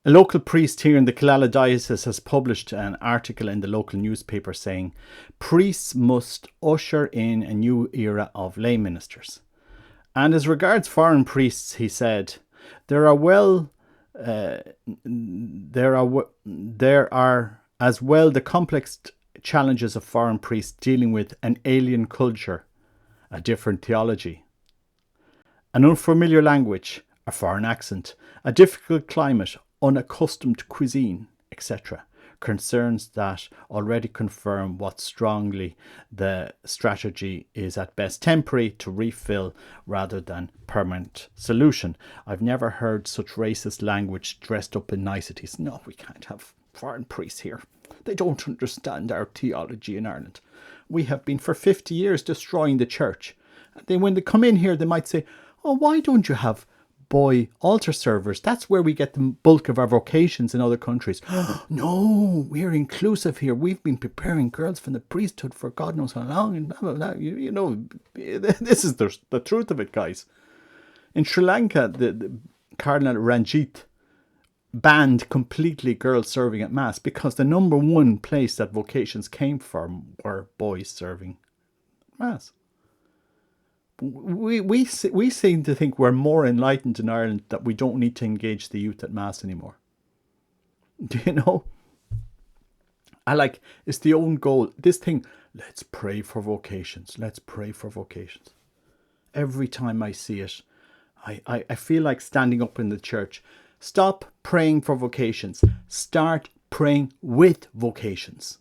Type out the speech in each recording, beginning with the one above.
A local priest here in the Killala diocese has published an article in the local newspaper saying priests must usher in a new era of lay ministers. And as regards foreign priests, he said, there are well, there are as well the complex challenges of foreign priests dealing with an alien culture, a different theology, an unfamiliar language, a foreign accent, a difficult climate, unaccustomed cuisine, etc. Concerns that already confirm what strongly the strategy is at best temporary to refill rather than permanent solution. I've never heard such racist language dressed up in niceties. No, we can't have foreign priests here. They don't understand our theology in Ireland. We have been for 50 years destroying the church. Then when they come in here, they might say, oh, why don't you have boy altar servers? That's where we get the bulk of our vocations in other countries. No, we're inclusive here. We've been preparing girls from the priesthood for God knows how long. And blah, blah, blah. You know, this is the truth of it, guys. In Sri Lanka, the Cardinal Ranjit banned completely girls serving at Mass because the number one place that vocations came from were boys serving Mass. We seem to think we're more enlightened in Ireland that we don't need to engage the youth at Mass anymore. Do you know? It's the own goal. This thing, let's pray for vocations. Let's pray for vocations. Every time I see it, I feel like standing up in the church. Stop praying for vocations. Start praying with vocations.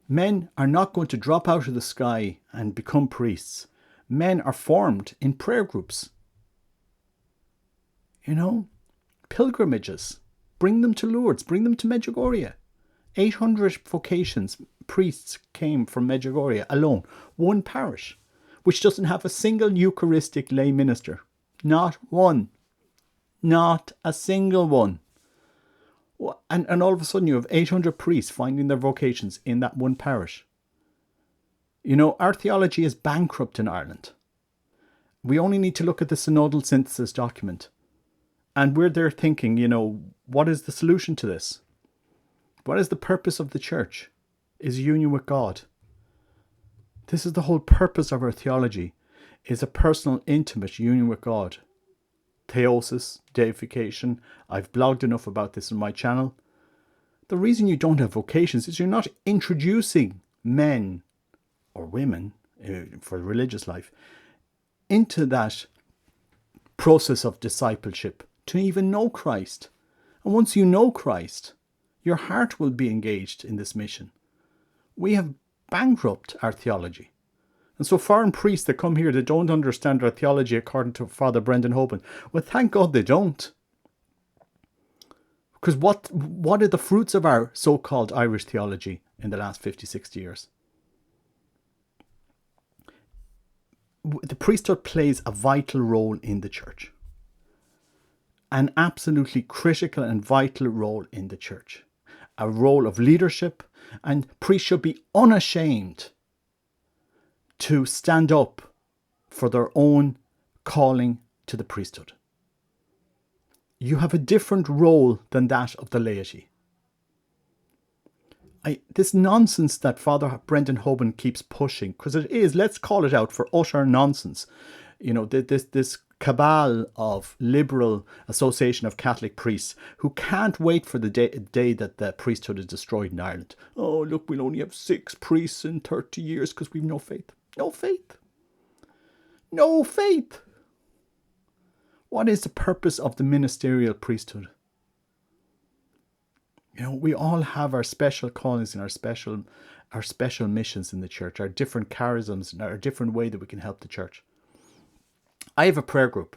Men are not going to drop out of the sky and become priests. Men are formed in prayer groups. You know, pilgrimages. Bring them to Lourdes. Bring them to Medjugorje. 800 vocations, priests came from Medjugorje alone. One parish, which doesn't have a single Eucharistic lay minister. Not one. Not a single one. And all of a sudden you have 800 priests finding their vocations in that one parish. You know, our theology is bankrupt in Ireland. We only need to look at the Synodal Synthesis document. And we're there thinking, you know, what is the solution to this? What is the purpose of the church? Is union with God. This is the whole purpose of our theology, is a personal, intimate union with God. Theosis, deification. I've blogged enough about this on my channel. The reason you don't have vocations is you're not introducing men or women for religious life into that process of discipleship to even know Christ. And once you know Christ, your heart will be engaged in this mission. We have bankrupt our theology. And so foreign priests that come here, they don't understand our theology according to Father Brenadan Hoban. Well, thank God they don't. Because what are the fruits of our so-called Irish theology in the last 50, 60 years? The priesthood plays a vital role in the church. An absolutely critical and vital role in the church. A role of leadership, and priests should be unashamed to stand up for their own calling to the priesthood. You have a different role than that of the laity. This nonsense that Father Brenadan Hoban keeps pushing, because it is, let's call it out for utter nonsense. You know, this cabal of liberal association of Catholic priests who can't wait for the day that the priesthood is destroyed in Ireland. Oh, look, we'll only have 6 priests in 30 years because we've no faith. No faith. No faith. What is the purpose of the ministerial priesthood? You know, we all have our special callings and our special missions in the church, our different charisms and our different way that we can help the church. I have a prayer group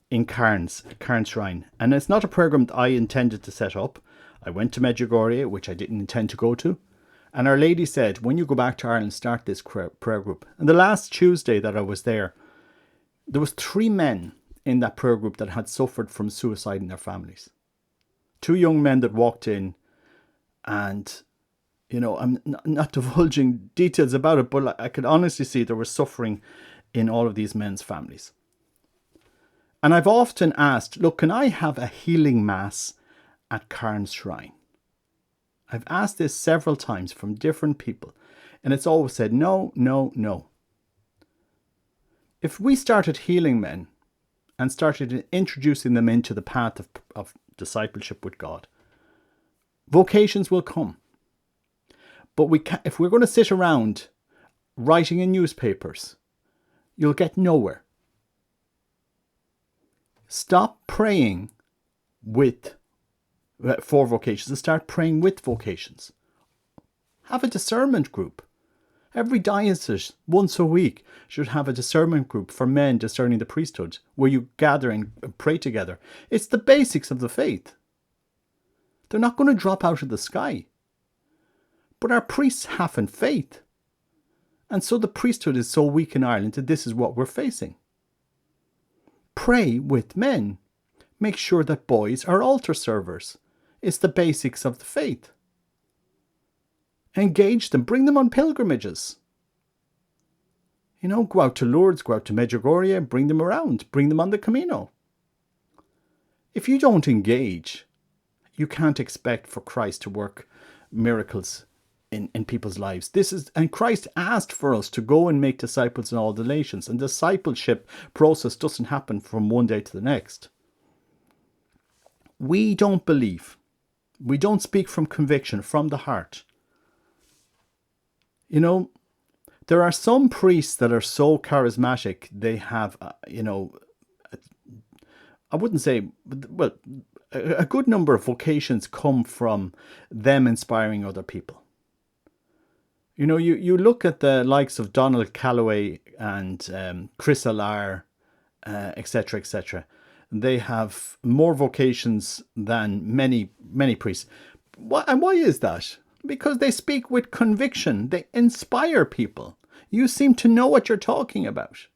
in Cairns Shrine, and it's not a prayer group that I intended to set up. I went to Medjugorje, which I didn't intend to go to, and Our Lady said, when you go back to Ireland, start this prayer group. And the last Tuesday that I was there was 3 men in that prayer group that had suffered from suicide in their families. 2 young men that walked in, and, you know, I'm not divulging details about it, but I could honestly see there was suffering in all of these men's families. And I've often asked, look, can I have a healing mass at Cairns Shrine? I've asked this several times from different people, and it's always said, no, no, no. If we started healing men and started introducing them into the path of discipleship with God, vocations will come. But if we're going to sit around writing in newspapers, you'll get nowhere. Stop praying for vocations and start praying with vocations. Have a discernment group. Every diocese, once a week, should have a discernment group for men discerning the priesthood, where you gather and pray together. It's the basics of the faith. They're not going to drop out of the sky. But our priests haven't faith. And so the priesthood is so weak in Ireland that this is what we're facing. Pray with men. Make sure that boys are altar servers. It's the basics of the faith. Engage them. Bring them on pilgrimages. Go out to Lourdes, go out to Medjugorje, bring them around. Bring them on the Camino. If you don't engage, you can't expect for Christ to work miracles in people's lives. And Christ asked for us to go and make disciples in all the nations. And discipleship process doesn't happen from one day to the next. We don't believe. We don't speak from conviction, from the heart. There are some priests that are so charismatic, they have, I wouldn't say, well, a good number of vocations come from them inspiring other people. You look at the likes of Donald Calloway and Chris Alar, etc., etc. They have more vocations than many priests. And why is that? Because they speak with conviction. They inspire people. You seem to know what you're talking about.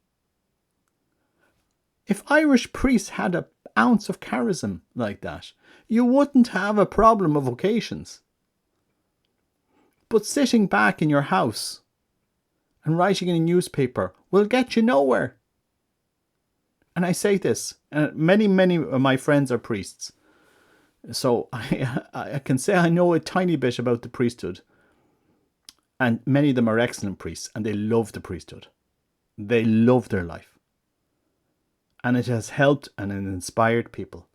If Irish priests had an ounce of charism like that, you wouldn't have a problem of vocations. But sitting back in your house and writing in a newspaper will get you nowhere. And I say this, many of my friends are priests. So I can say I know a tiny bit about the priesthood. And many of them are excellent priests and they love the priesthood. They love their life. And it has helped and inspired people.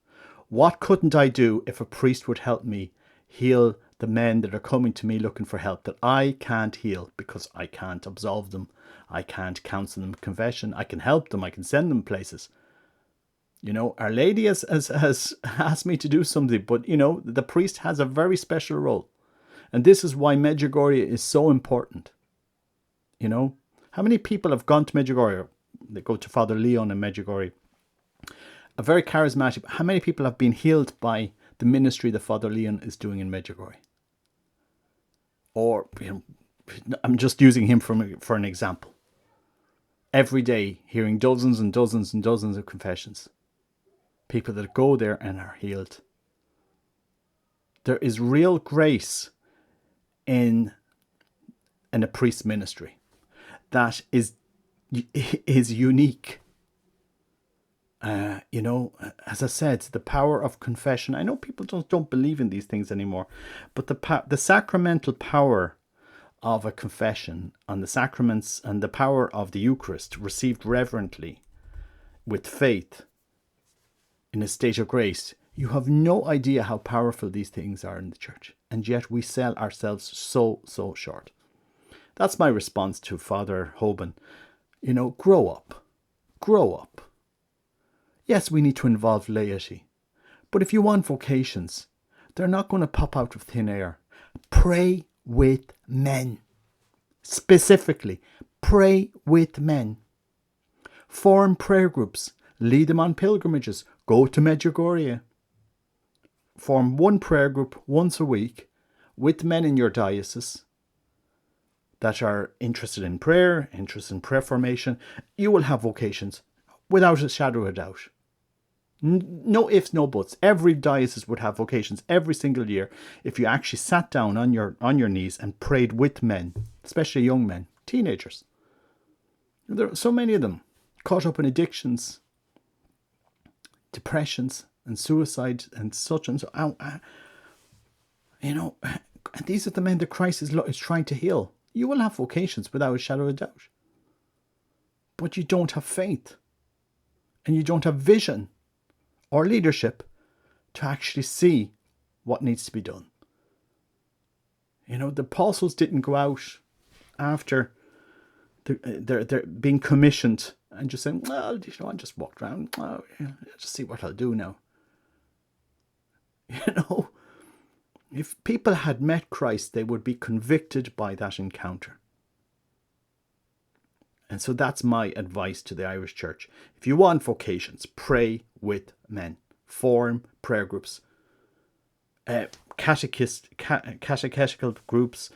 What couldn't I do if a priest would help me heal the men that are coming to me looking for help that I can't heal because I can't absolve them. I can't counsel them confession. I can help them. I can send them places. Our Lady has asked me to do something, but, the priest has a very special role. And this is why Medjugorje is so important. How many people have gone to Medjugorje? They go to Father Leon in Medjugorje. A very charismatic. How many people have been healed by the ministry that Father Leon is doing in Medjugorje? Or, I'm just using him for an example. Every day, hearing dozens and dozens and dozens of confessions. People that go there and are healed. There is real grace in a priest's ministry that is unique. As I said, the power of confession. I know people don't believe in these things anymore, but the sacramental power of a confession on the sacraments and the power of the Eucharist received reverently with faith in a state of grace. You have no idea how powerful these things are in the church, and yet we sell ourselves so short. That's my response to Father Hoban. Grow up. Yes, we need to involve laity, but if you want vocations, they're not going to pop out of thin air. Pray with men. Specifically, pray with men. Form prayer groups. Lead them on pilgrimages. Go to Medjugorje. Form one prayer group once a week with men in your diocese that are interested in prayer formation. You will have vocations without a shadow of a doubt. No ifs, no buts. Every diocese would have vocations every single year if you actually sat down on your knees and prayed with men, especially young men, teenagers. There are so many of them caught up in addictions. depressions and suicide and such and so. You know, and these are the men that Christ is trying to heal. You will have vocations without a shadow of doubt. But you don't have faith. And you don't have vision or leadership to actually see what needs to be done. You know, the apostles didn't go out after they're being commissioned and just saying, well, you know, I just walked around. Oh, yeah, just see what I'll do now. You know, if people had met Christ, they would be convicted by that encounter. And so that's my advice to the Irish Church. If you want vocations, pray with men. Form prayer groups, catechetical groups,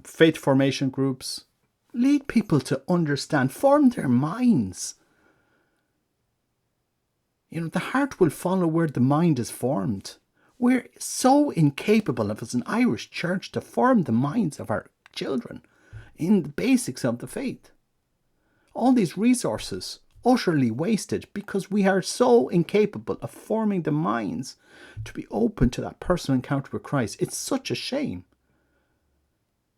faith formation groups. Lead people to understand, form their minds. You know, the heart will follow where the mind is formed. We're so incapable of, as an Irish church, to form the minds of our children in the basics of the faith. All these resources utterly wasted because we are so incapable of forming the minds to be open to that personal encounter with Christ. It's such a shame.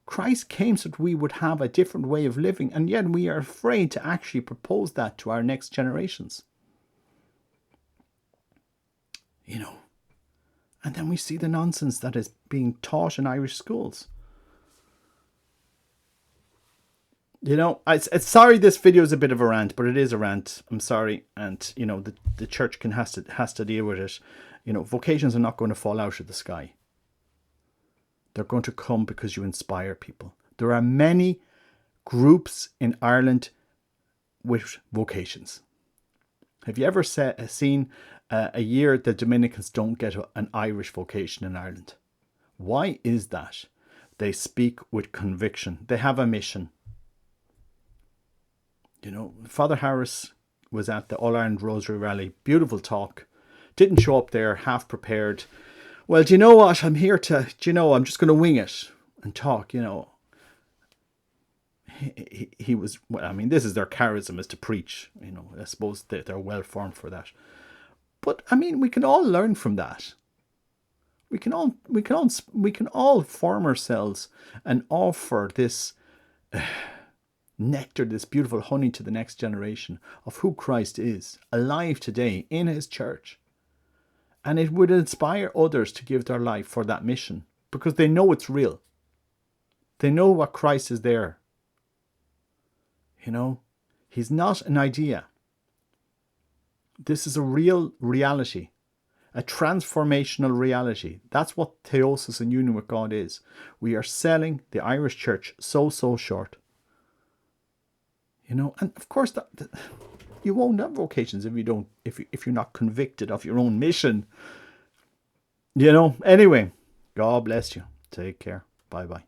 Christ came so that we would have a different way of living, and yet we are afraid to actually propose that to our next generations. You know, and then we see the nonsense that is being taught in Irish schools. You know, it's sorry this video is a bit of a rant, but it is a rant. I'm sorry. And, you know, the church has to deal with it. You know, vocations are not going to fall out of the sky. They're going to come because you inspire people. There are many groups in Ireland with vocations. Have you ever seen a year the Dominicans don't get an Irish vocation in Ireland? Why is that? They speak with conviction. They have a mission. You know, Father Harris was at the All-Ireland Rosary Rally. Beautiful talk. Didn't show up there half prepared. Well, do you know what? I'm here to, I'm just going to wing it and talk, you know. He was, well, I mean, this is their charism, is to preach. You know, I suppose they're well formed for that. But, I mean, we can all learn from that. We can all form ourselves and offer this nectar, this beautiful honey to the next generation of who Christ is, alive today in his church. And it would inspire others to give their life for that mission because they know it's real. They know what Christ is there. You know, he's not an idea. This is a real reality, a transformational reality. That's what theosis and union with God is. We are selling the Irish church so short. You know, and of course you won't have vocations if you're not convicted of your own mission. You know, anyway, God bless you. Take care. Bye-bye.